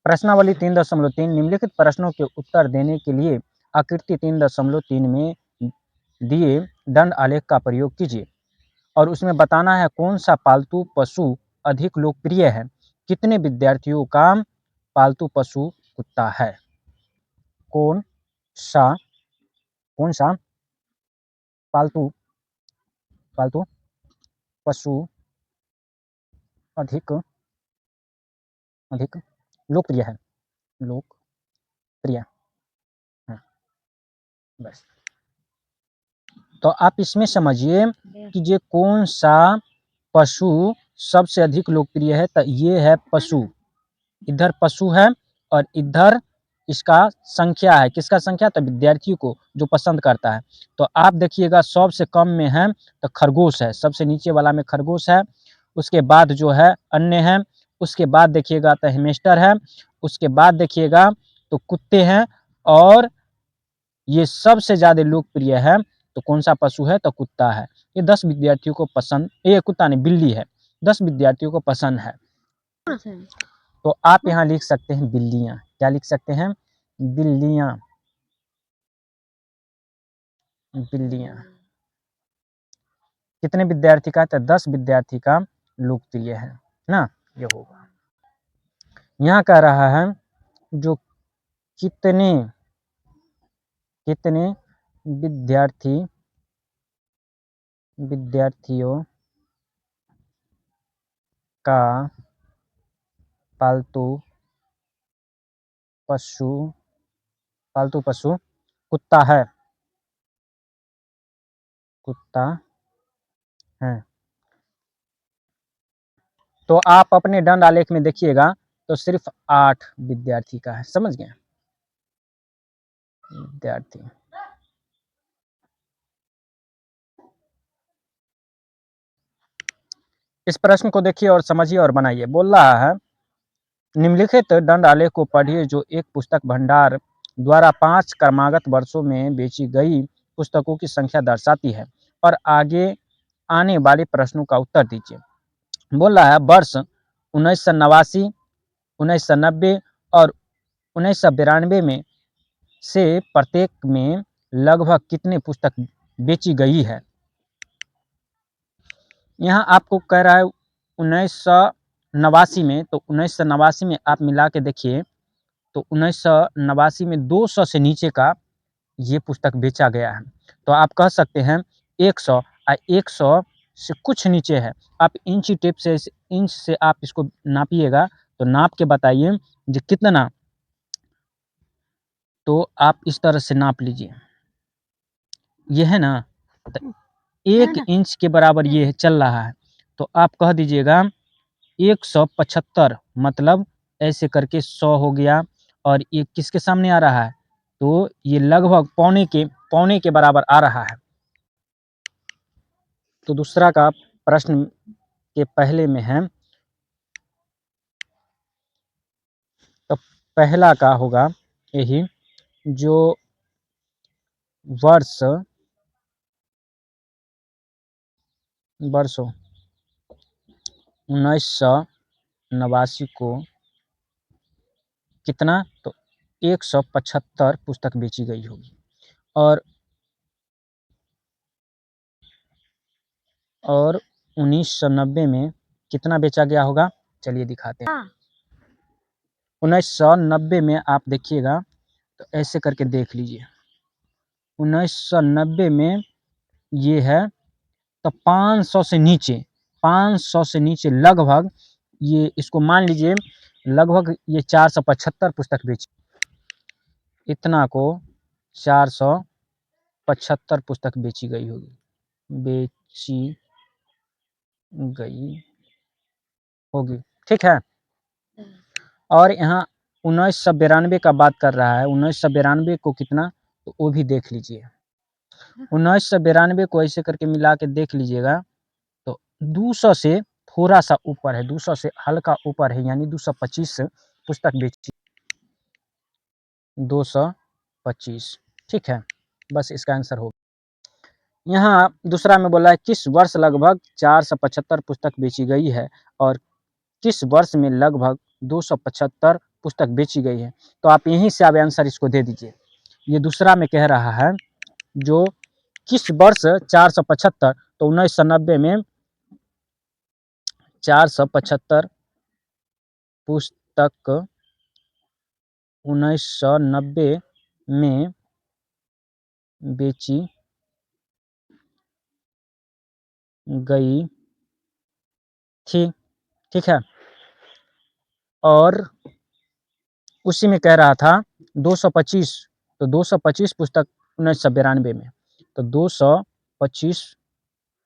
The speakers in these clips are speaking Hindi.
प्रश्नावली 3.3 निम्नलिखित प्रश्नों के उत्तर देने के लिए आकृति 3.3 में दिए दंड आलेख का प्रयोग कीजिए और उसमें बताना है कौन सा पालतू पशु अधिक लोकप्रिय है। कितने विद्यार्थियों का पालतू पशु कुत्ता है? कौन सा पालतू पशु अधिक लोकप्रिय है? बस। तो आप इसमें समझिए कि ये कौन सा पशु सबसे अधिक लोकप्रिय है। तो ये है पशु, इधर पशु है और इधर इसका संख्या है। किसका संख्या? तो विद्यार्थी को जो पसंद करता है। तो आप देखिएगा सबसे कम में है तो खरगोश है, सबसे नीचे वाला में खरगोश है। उसके बाद जो है अन्य है, उसके बाद देखिएगा तो हैमस्टर है, उसके बाद देखिएगा तो कुत्ते हैं और ये सबसे ज़्यादा लोकप्रिय है। तो कौन सा पशु है? तो कुत्ता है। ये 10 विद्यार्थियों को पसंद, ये कुत्ता नहीं बिल्ली है, 10 विद्यार्थियों को पसंद है। तो आप यहाँ लिख सकते हैं बिल्लियाँ। क्या लिख सकते हैं? बिल्लियाँ। कितने विद्यार्थी का? तो 10 विद्यार्थी का लोकप्रिय है ना, ये होगा। यहाँ कह रहा है जो कितने विद्यार्थियों का पालतू पशु कुत्ता है। तो आप अपने दंड आलेख में देखिएगा तो सिर्फ 8 विद्यार्थी का है। समझ गए? विद्यार्थी। इस प्रश्न को देखिए और समझिए और बनाइए। बोल रहा है निम्नलिखित दंड आलेख को पढ़िए जो एक पुस्तक भंडार द्वारा 5 क्रमागत वर्षों में बेची गई पुस्तकों की संख्या दर्शाती है और आगे आने वाले प्रश्नों का उत्तर दीजिए। बोल रहा है वर्ष 1989, 1990 और 1992 में से प्रत्येक में लगभग कितने पुस्तक बेची गई है। यहाँ आपको कह रहा है 1989 में, तो 1989 में आप मिला के देखिए तो 1989 में 200 से नीचे का ये पुस्तक बेचा गया है। तो आप कह सकते हैं 100 100 से कुछ नीचे है। आप इंची टेप से, इंच से आप इसको नापिएगा तो नाप के बताइए जो कितना। तो आप इस तरह से नाप लीजिए, ये है ना, तो 1 इंच के बराबर ये चल रहा है। तो आप कह दीजिएगा 175, मतलब ऐसे करके 100 हो गया और ये किसके सामने आ रहा है? तो ये लगभग पौने के बराबर आ रहा है। तो दूसरा का प्रश्न के पहले में है, तो पहला का होगा यही जो वर्षों 1989 को कितना? तो 175 पुस्तक बेची गई होगी और 1990 में कितना बेचा गया होगा? चलिए दिखाते हैं। 1990 में आप देखिएगा तो ऐसे करके देख लीजिए। 1990 में ये है तो 500 से नीचे लगभग ये, इसको मान लीजिए लगभग ये 475 पुस्तक बेची। इतना को 475 पुस्तक बेची गई होगी। ठीक है। और यहाँ 1992 का बात कर रहा है। 1992 को कितना? तो वो भी देख लीजिए। 1992 को ऐसे करके मिला के देख लीजिएगा तो 200 से थोड़ा सा ऊपर है, 200 से हल्का ऊपर है, यानी 225 पुस्तक बेची। 225। ठीक है, बस इसका आंसर होगा। यहाँ दूसरा में बोला है किस वर्ष लगभग 475 पुस्तक बेची गई है और किस वर्ष में लगभग 275 पुस्तक बेची गई है। तो आप यहीं से आप आंसर इसको दे दीजिए। ये दूसरा में कह रहा है जो किस वर्ष 475 तो 1990 में 475 पुस्तक 1990 में बेची गई थी। ठीक है, और उसी में कह रहा था 225 तो 225 पुस्तक 1992 में, तो 225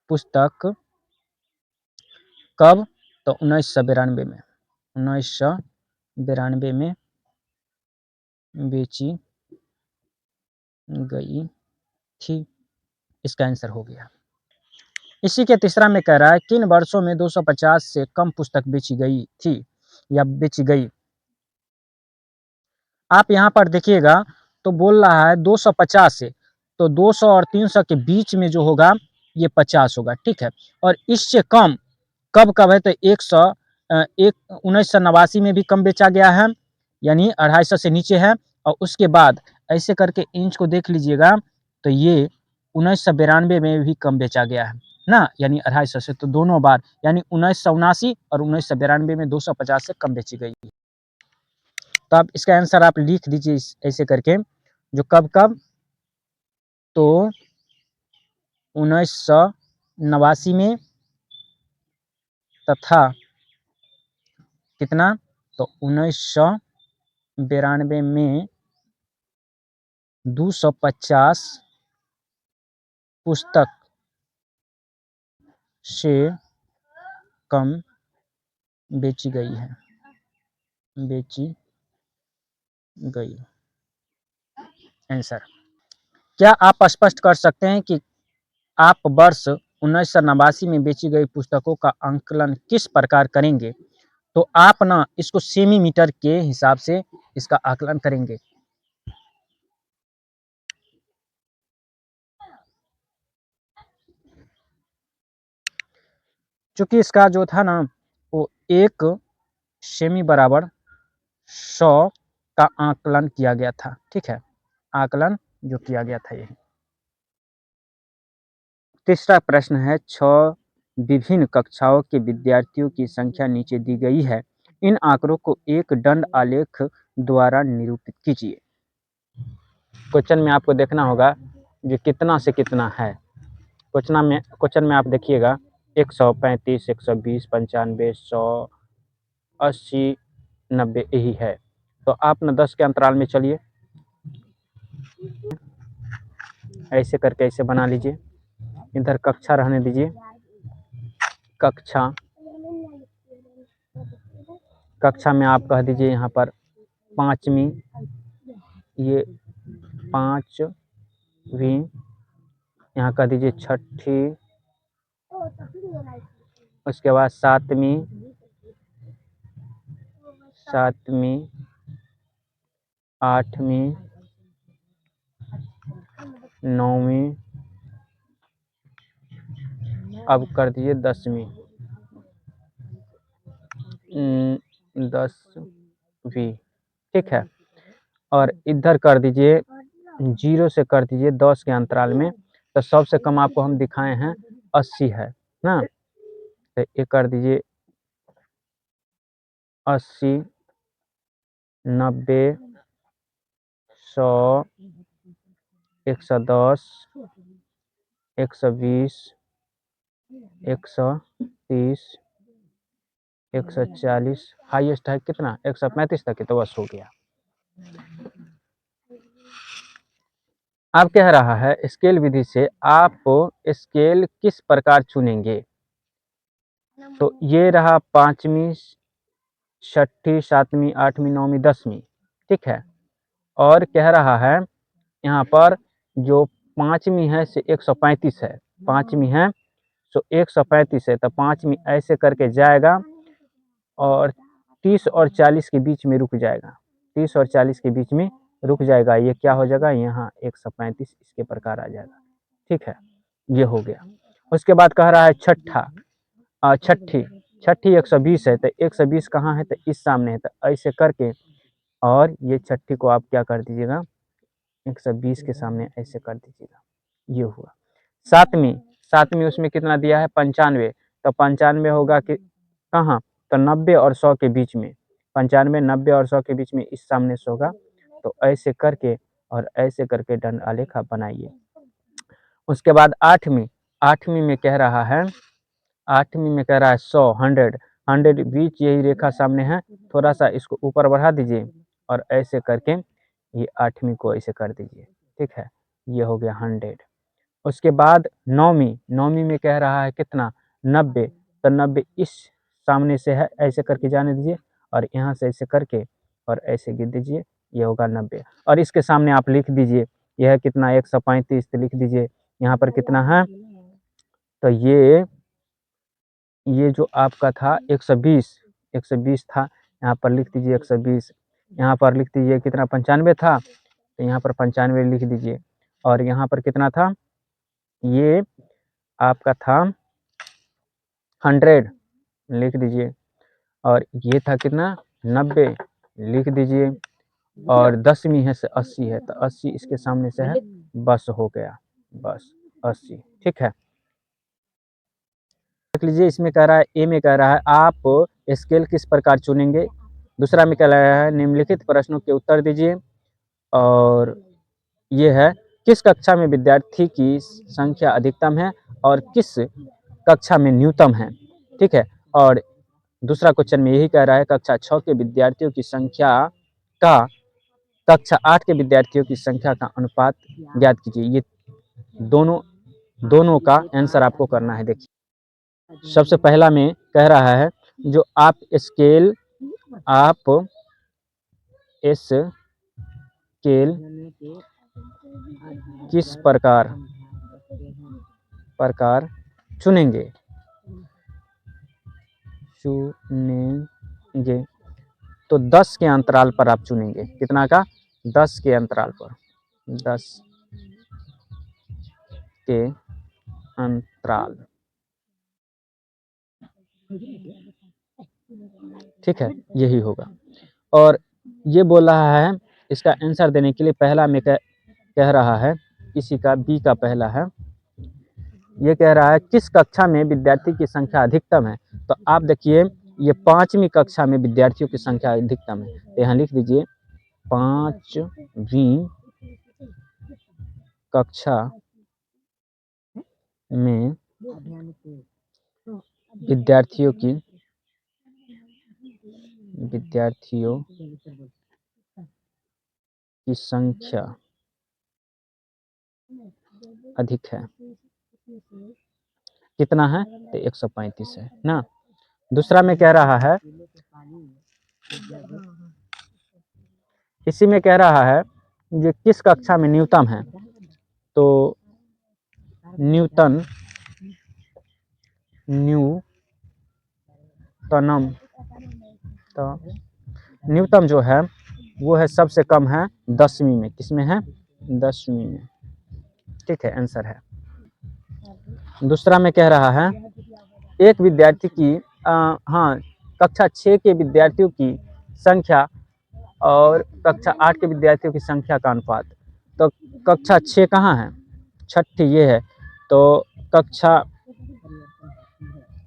पुस्तक कब तो 1992 में 1992 में बेची गई थी। इसका आंसर हो गया। इसी के तीसरा में कह रहा है किन वर्षों में 250 से कम पुस्तक बेची गई थी या बेची गई। आप यहाँ पर देखिएगा तो बोल रहा है 250 से, तो 200 और 300 के बीच में जो होगा ये 50 होगा। ठीक है, और इससे कम कब कब है तो 1989 में भी कम बेचा गया है, यानी 250 से नीचे है। और उसके बाद ऐसे करके इंच को देख लीजिएगा तो ये 1992 में भी कम बेचा गया है ना, यानी 250 से, तो दोनों बार यानी 1979 और 1992 में 250 से कम बेची गई। तो आप इसका आंसर आप लिख दीजिए ऐसे करके, जो कब कब तो 1989 में तथा कितना तो 1992 में 250 पुस्तक से कम बेची गई है, बेची गई। आंसर क्या आप स्पष्ट कर सकते हैं कि आप वर्ष 1989 में बेची गई पुस्तकों का आंकलन किस प्रकार करेंगे। तो आप ना इसको सेमी-मीटर के हिसाब से इसका आकलन करेंगे। चूंकि इसका जो था ना वो 1 सेमी बराबर 100 का आकलन किया गया था। ठीक है, आकलन जो किया गया था यही। तीसरा प्रश्न है 6 विभिन्न कक्षाओं के विद्यार्थियों की संख्या नीचे दी गई है, इन आंकड़ों को एक दंड आलेख द्वारा निरूपित कीजिए। क्वेश्चन में आपको देखना होगा जो कितना से कितना है। क्वेश्चन में आप देखिएगा 135, 120, 95, 100, 80, 90 यही है। तो आप ना 10 के अंतराल में चलिए, ऐसे करके ऐसे बना लीजिए। इधर कक्षा रहने दीजिए, कक्षा में आप कह दीजिए यहाँ पर 5वीं, ये 5वीं, यहाँ कह दीजिए 6ठी, उसके बाद 7वीं, 8वीं, 9वीं, अब कर दीजिए 10वीं, 10वीं। ठीक है, और इधर कर दीजिए 0 से कर दीजिए 10 के अंतराल में। तो सबसे कम आपको हम दिखाए हैं 80 है ना, तो ये कर दीजिए 80, 90, 100, 110, 120, 130, 140, हाईएस्ट है कितना 135 तक है, तो बस हो गया। अब कह रहा है स्केल विधि से आप स्केल किस प्रकार चुनेंगे। तो ये रहा 5वीं, 6ठी, 7वीं, 8वीं, 9वीं, 10वीं। ठीक है, और कह रहा है यहाँ पर जो 5वीं है से 135 है, 5वीं है तो 135 है, तो 5वीं ऐसे करके जाएगा और 30 और 40 के बीच में रुक जाएगा, 30 और 40 के बीच में रुक जाएगा। ये क्या हो जाएगा यहाँ 135 इसके प्रकार आ जाएगा। ठीक है, ये हो गया। उसके बाद कह रहा है छठी 120 है, तो 120 कहाँ है तो इस सामने है, तो ऐसे करके और ये छठी को आप क्या कर दीजिएगा 120 के सामने ऐसे कर दीजिएगा, ये हुआ। सातवीं उसमें कितना दिया है 95, तो 95 होगा कि कहाँ, तो 90 और 100 के बीच में, 95 90 और 100 के बीच में इस सामने से होगा। तो ऐसे करके और ऐसे करके दंड आलेख आप बनाइए। उसके बाद आठवीं में कह रहा है, 100 100 बीच यही रेखा सामने है, थोड़ा सा इसको ऊपर बढ़ा दीजिए और ऐसे करके ये 8वीं को ऐसे कर दीजिए, ठीक है, ये हो गया 100। उसके बाद नौवीं में कह रहा है कितना 90, तो 90 इस सामने से है, ऐसे करके जाने दीजिए और यहाँ से ऐसे करके और ऐसे गिर दीजिए, ये होगा 90। और इसके सामने आप लिख दीजिए, यह है कितना 135, तो लिख दीजिए यहाँ पर कितना है, तो ये जो आपका था 120 था, यहाँ पर लिख दीजिए 120, यहाँ पर लिख दीजिए कितना 95 था, तो यहाँ पर 95 लिख दीजिए। और यहाँ पर कितना था, ये आपका था 100 लिख दीजिए, और ये था कितना 90 लिख दीजिए, और 10वीं है से 80 है, तो 80 इसके सामने से है, बस हो गया, बस 80, ठीक है। देख लीजिए, इसमें कह रहा है, ए में कह रहा है आप स्केल किस प्रकार चुनेंगे। दूसरा में कह रहा है निम्नलिखित प्रश्नों के उत्तर दीजिए, और ये है किस कक्षा में विद्यार्थी की संख्या अधिकतम है और किस कक्षा में न्यूनतम है, ठीक है। और दूसरा क्वेश्चन में यही कह रहा है कक्षा 6 के विद्यार्थियों की संख्या का कक्षा 8 के विद्यार्थियों की संख्या का अनुपात ज्ञात कीजिए। ये दोनों का आंसर आपको करना है। देखिए, सबसे पहला में कह रहा है जो आप स्केल किस प्रकार चुनेंगे, तो 10 के अंतराल पर आप चुनेंगे। कितना का, 10 के अंतराल पर, 10 के अंतराल, ठीक है, यही होगा। और ये बोल रहा है इसका आंसर देने के लिए पहला में कह रहा है, इसी का बी का पहला है, ये कह रहा है किस कक्षा में विद्यार्थी की संख्या अधिकतम है। तो आप देखिए ये 5वीं कक्षा में विद्यार्थियों की संख्या अधिकतम है, तो यहाँ लिख दीजिए 5वीं कक्षा में विद्यार्थियों की संख्या अधिक है। कितना है, तो 135 है ना। दूसरा में कह रहा है, इसी में कह रहा है ये किस कक्षा में न्यूनतम है, तो न्यूनतम तो न्यूनतम जो है वो है सबसे कम है 10वीं में। किसमें है, 10वीं में, ठीक है, आंसर है। दूसरा में कह रहा है एक विद्यार्थी की हाँ, कक्षा 6 के विद्यार्थियों की संख्या और कक्षा 8 के विद्यार्थियों की संख्या का अनुपात। तो कक्षा 6 कहाँ है, छठी ये है, तो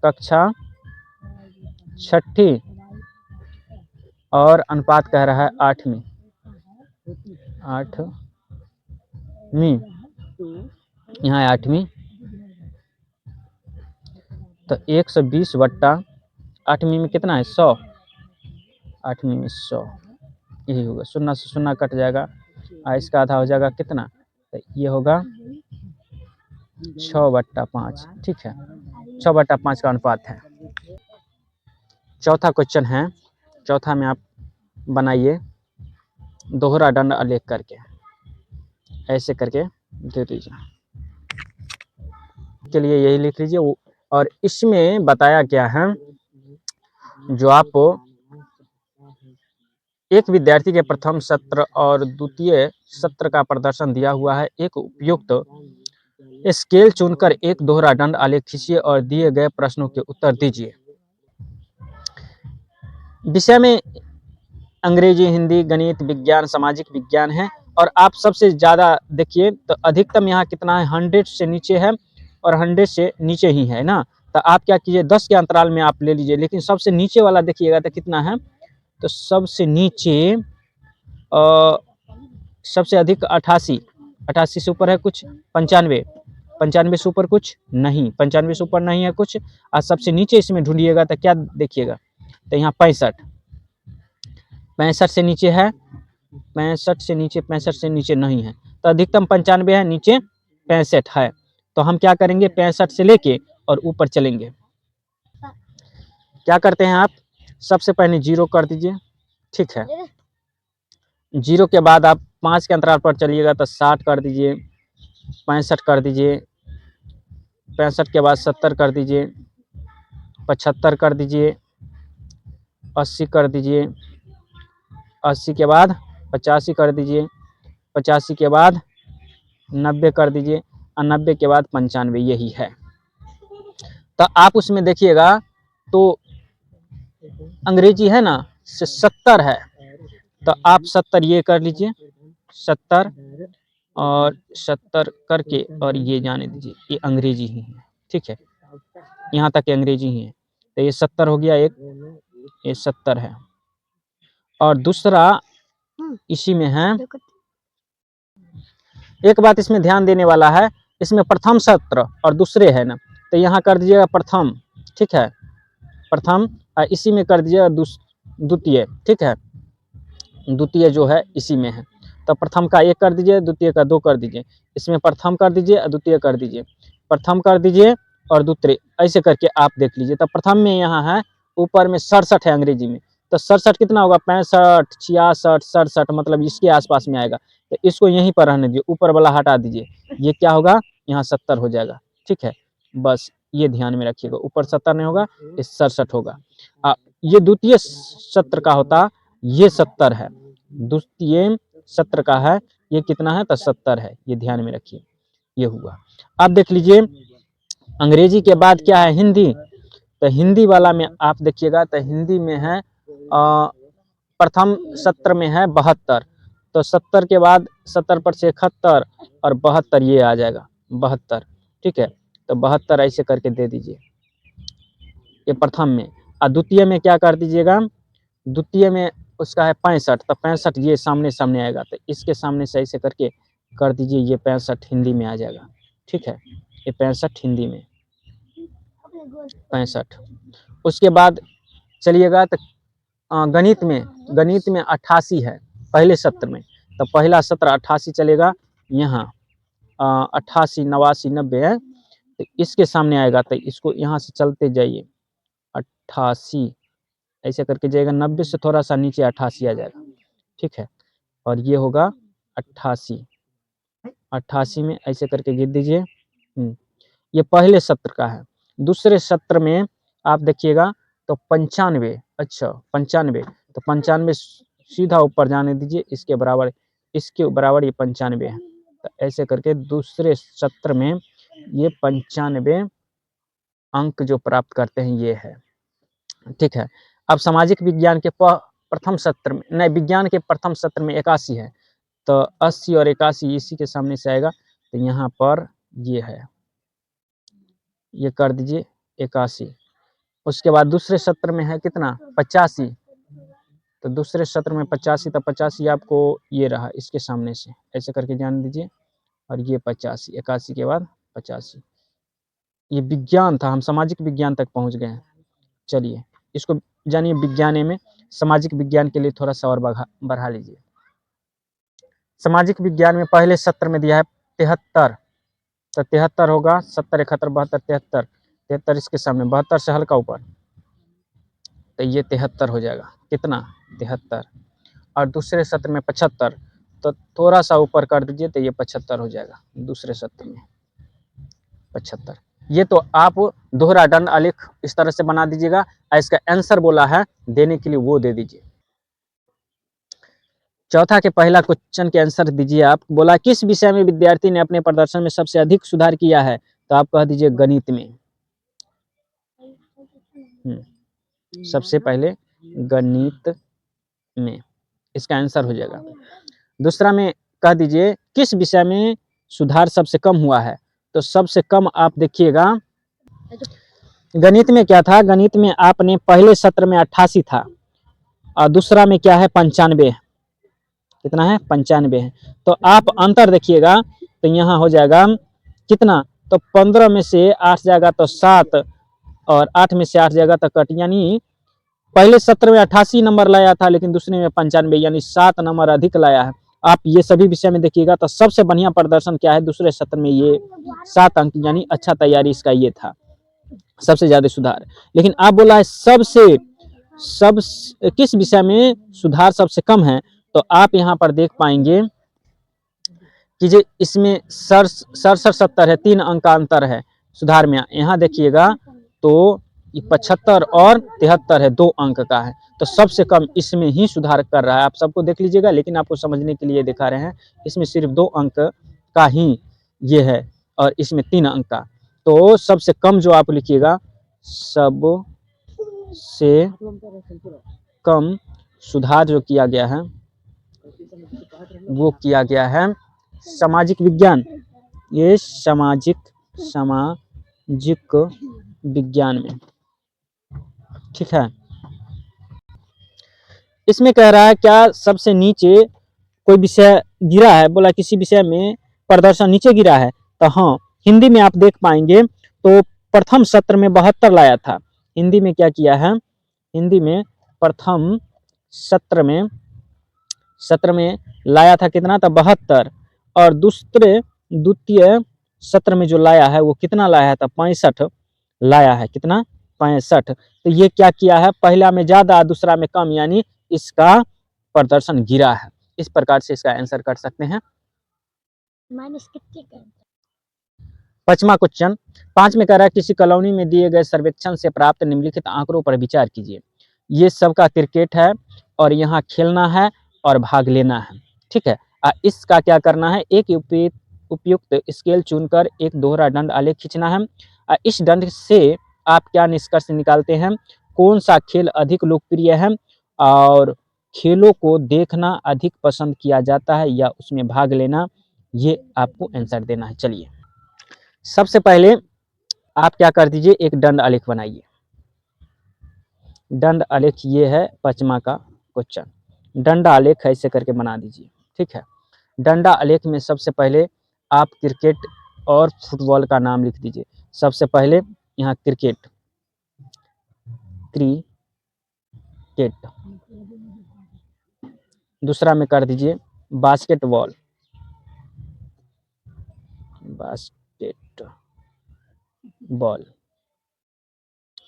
कक्षा छठी और अनुपात कह रहा है 8वीं, यहाँ 8वीं, तो 120 बट्टा 8वीं में कितना है 100, 8वीं में 100, यही होगा। 0 से 0 कट जाएगा, इसका आधा हो जाएगा कितना, तो ये होगा 6/5, ठीक है, 6/5 का अनुपात है। चौथा क्वेश्चन है, चौथा में आप बनाइए दोहरा दंड आलेख करके, ऐसे करके दे दीजिए, के लिए यही लिख लीजिए। और इसमें बताया क्या है, जो आप एक विद्यार्थी के प्रथम सत्र और द्वितीय सत्र का प्रदर्शन दिया हुआ है, एक उपयुक्त स्केल चुनकर एक दोहरा दंड आलेख खींचिए और दिए गए प्रश्नों के उत्तर दीजिए। विषय में अंग्रेजी, हिंदी, गणित, विज्ञान, सामाजिक विज्ञान है। और आप सबसे ज़्यादा देखिए तो अधिकतम यहाँ कितना है, 100 से नीचे है और 100 से नीचे ही है ना। तो आप क्या कीजिए, 10 के अंतराल में आप ले लीजिए। लेकिन सबसे नीचे वाला देखिएगा तो कितना है, तो सबसे नीचे सबसे अधिक 88, 88 से ऊपर है कुछ 95, 95 से ऊपर कुछ नहीं, 95 से ऊपर नहीं है कुछ। और सबसे नीचे इसमें ढूंढिएगा तो क्या देखिएगा, तो यहाँ 65, 65 से नीचे है, 65 से नीचे, 65 से नीचे नहीं है। तो अधिकतम 95 है, नीचे 65 है। तो हम क्या करेंगे, 65 से लेके और ऊपर चलेंगे। क्या करते हैं आप, सबसे पहले 0 कर दीजिए, ठीक है। 0 के बाद आप 5 के अंतराल पर चलिएगा तो 60 कर दीजिए, 65 कर दीजिए, 65 के बाद 70 कर दीजिए, 75 कर दीजिए, 80 कर दीजिए, 80 के बाद 85 कर दीजिए, 85 के बाद 90 कर दीजिए और 90 के बाद 95, यही है। तो आप उसमें देखिएगा तो अंग्रेजी है ना से 70 है, तो आप 70 ये कर लीजिए, 70 और 70 करके और ये जाने दीजिए, ये अंग्रेजी ही है, ठीक है। यहाँ तक अंग्रेजी ही है, तो ये 70 हो गया एक, ये 70 है। और दूसरा इसी में है, एक बात इसमें ध्यान देने वाला है, इसमें प्रथम सत्र और दूसरे है ना, तो यहाँ कर दीजिएगा प्रथम, ठीक है, प्रथम। इसी में कर दीजिएगा द्वितीय, ठीक है, द्वितीय जो है इसी में है। तो प्रथम का 1 कर दीजिए, द्वितीय का 2 कर दीजिए, इसमें प्रथम कर दीजिए और द्वितीय कर दीजिए, प्रथम कर दीजिए और द्वितीय, ऐसे करके आप देख लीजिए। तो प्रथम में यहाँ है, ऊपर में 67 है अंग्रेजी में, तो 67 कितना होगा, 65, 66, 67, मतलब इसके आसपास में आएगा। तो इसको यहीं पर रहने दीजिए, ऊपर वाला हटा दीजिए, ये क्या होगा, यहाँ 70 हो जाएगा, ठीक है। बस ये ध्यान में रखिएगा, ऊपर 70 नहीं होगा, ये 67 होगा। ये द्वितीय सत्र का होता, ये 70 है, द्वितीय सत्र का है, ये कितना है, तो 70 है, ये ध्यान में रखिए, ये हुआ। अब देख लीजिए अंग्रेजी के बाद क्या है, हिंदी। तो हिंदी वाला में आप देखिएगा तो हिंदी में है प्रथम सत्र में है 72, तो 70 के बाद 70 पर से 71 और 72 ये आ जाएगा, 72, ठीक है। तो 72 ऐसे करके दे दीजिए, ये प्रथम में। और द्वितीय में क्या कर दीजिएगा, द्वितीय में उसका है 65, तो 65 ये सामने सामने आएगा, तो इसके सामने से ऐसे करके कर दीजिए, ये 65 हिंदी में आ जाएगा, ठीक है, ये 65 हिंदी में, 65। उसके बाद चलिएगा तो गणित में, गणित में 88 है पहले सत्र में, तो पहला सत्र 88 चलेगा, यहाँ 88, 89, 90 है, तो इसके सामने आएगा, तो इसको यहाँ से चलते जाइए, 88 ऐसे करके जाएगा, 90 से थोड़ा सा नीचे 88 आ जाएगा, ठीक है। और ये होगा 88, 88 में ऐसे करके गिर दीजिए। ये पहले सत्र का है। दूसरे सत्र में आप देखिएगा तो 95, अच्छा 95, तो 95 सीधा ऊपर जाने दीजिए, इसके बराबर, इसके बराबर ये 95 है। तो ऐसे करके दूसरे सत्र में ये 95 अंक जो प्राप्त करते हैं ये है, ठीक है। अब सामाजिक विज्ञान के प्रथम सत्र में, नहीं, विज्ञान के प्रथम सत्र में 81 है, तो 80 और 81 इसी के सामने से आएगा, तो यहाँ पर ये है, ये कर दीजिए 81। उसके बाद दूसरे सत्र में है कितना, 85, तो दूसरे सत्र में 85, तो 85 आपको ये रहा, इसके सामने से ऐसे करके जान दीजिए, और ये 85, 81 के बाद 85, ये विज्ञान था, हम सामाजिक विज्ञान तक पहुँच गए हैं। चलिए इसको जानिए, विज्ञान में सामाजिक विज्ञान के लिए थोड़ा सा और बढ़ा लीजिए। सामाजिक विज्ञान में पहले सत्र में दिया है 73, तो 73 होगा, 70, 71, 72, 73, 73 इसके सामने, 72 से हल्का ऊपर, तो ये 73 हो जाएगा, कितना, 73। और दूसरे सत्र में 75, तो थोड़ा सा ऊपर कर दीजिए, तो ये 75 हो जाएगा, दूसरे सत्र में 75। ये तो आप दोहरा दंड आलेख इस तरह से बना दीजिएगा। इसका आंसर बोला है देने के लिए, वो दे दीजिए। चौथा के पहला क्वेश्चन के आंसर दीजिए आप। बोला किस विषय में विद्यार्थी ने अपने प्रदर्शन में सबसे अधिक सुधार किया है, तो आप कह दीजिए गणित में। सबसे पहले गणित में। इसका आंसर हो जाएगा। दूसरा में कह दीजिए किस विषय में सुधार सबसे कम हुआ है? तो सबसे कम आप देखिएगा गणित में क्या था, गणित में आपने पहले सत्र में 88 था और दूसरा में क्या है 95, कितना है 95 है। तो आप अंतर देखिएगा तो यहाँ हो जाएगा कितना, तो 15 में से 8 जाएगा तो 7 और 8 में से 8 जाएगा तो कट, यानी पहले सत्र में 88 नंबर लाया था लेकिन दूसरे में 95, यानी 7 नंबर अधिक लाया है। आप ये सभी विषय में देखिएगा तो सबसे बढ़िया प्रदर्शन क्या है दूसरे सत्र में, ये 7 अंक, यानी अच्छा तैयारी इसका ये था, सबसे ज्यादा सुधार। लेकिन आप बोला है किस विषय में सुधार सबसे कम है, तो आप यहाँ पर देख पाएंगे कि जो इसमें 67 है, 3 अंक का अंतर है सुधार में। यहाँ देखिएगा तो 75 और 73 है, 2 अंक का है, तो सबसे कम इसमें ही सुधार कर रहा है। आप सबको देख लीजिएगा, लेकिन आपको समझने के लिए दिखा रहे हैं, इसमें सिर्फ 2 अंक का ही ये है और इसमें 3 अंक का। तो सबसे कम जो आप लिखिएगा, सबसे कम सुधार जो किया गया है वो किया गया है सामाजिक विज्ञान, ये सामाजिक विज्ञान में, ठीक है। इसमें कह रहा है क्या सबसे नीचे कोई विषय गिरा है, बोला किसी विषय में प्रदर्शन नीचे गिरा है, तो हाँ हिंदी में आप देख पाएंगे तो प्रथम सत्र में 72 लाया था। हिंदी में क्या किया है, हिंदी में प्रथम सत्र में लाया था कितना था 72, और द्वितीय सत्र में जो लाया है वो कितना लाया था 65 लाया है, कितना 65। तो ये क्या किया है, पहला में ज्यादा दूसरा में कम, यानी इसका प्रदर्शन गिरा है। इस प्रकार से इसका आंसर कर सकते हैं। पांचवा क्वेश्चन 5 में कह रहा है किसी कॉलोनी में दिए गए सर्वेक्षण से प्राप्त निम्नलिखित आंकड़ों पर विचार कीजिए। ये सबका क्रिकेट है और यहाँ खेलना है और भाग लेना है, ठीक है। इसका क्या करना है, एक उपयुक्त स्केल चुनकर एक दोहरा दंड आलेख खींचना है। इस दंड से आप क्या निष्कर्ष निकालते हैं, कौन सा खेल अधिक लोकप्रिय है और खेलों को देखना अधिक पसंद किया जाता है या उसमें भाग लेना, ये आपको आंसर देना है। चलिए सबसे पहले आप क्या कर दीजिए, एक दंड आलेख बनाइए। दंड आलेख ये है 5वां का क्वेश्चन, डंडा आलेख ऐसे करके बना दीजिए, ठीक है। डंडा आलेख में सबसे पहले आप क्रिकेट और फुटबॉल का नाम लिख दीजिए। सबसे पहले यहाँ क्रिकेट, दूसरा में कर दीजिए बास्केटबॉल,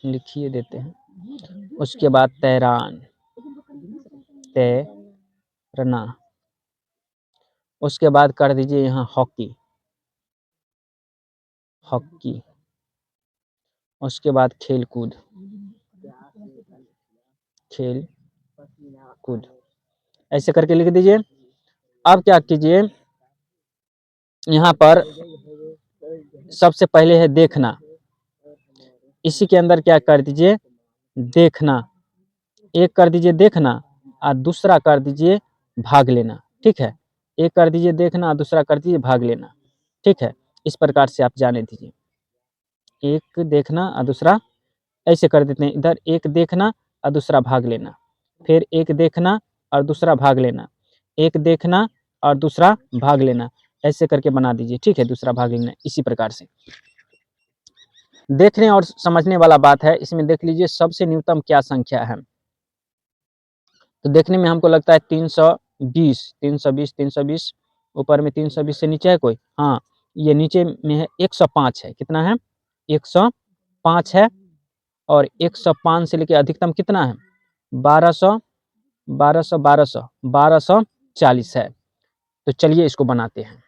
लिखिए देते हैं। उसके बाद तैरना, उसके बाद कर दीजिए यहाँ हॉकी, उसके बाद खेल कूद, ऐसे करके लिख दीजिए। अब क्या कीजिए, यहाँ पर सबसे पहले है देखना, इसी के अंदर क्या कर दीजिए देखना, एक कर दीजिए देखना और दूसरा कर दीजिए भाग लेना, ठीक है। एक कर दीजिए देखना और दूसरा कर दीजिए भाग लेना, ठीक है। इस प्रकार से आप जाने दीजिए, एक देखना और दूसरा, ऐसे कर देते हैं इधर, एक देखना और दूसरा भाग लेना, फिर एक देखना और दूसरा भाग लेना, एक देखना और दूसरा भाग लेना, ऐसे करके बना दीजिए, ठीक है। दूसरा भाग लेना, इसी प्रकार से देखने और समझने वाला बात है। इसमें देख लीजिए सबसे न्यूनतम क्या संख्या है, तो देखने में हमको लगता है 320, ऊपर में 320 से नीचे है कोई, हाँ ये नीचे में है 105 है, कितना है 105 है, और 105 से लेके अधिकतम कितना है 1240 है। तो चलिए इसको बनाते हैं।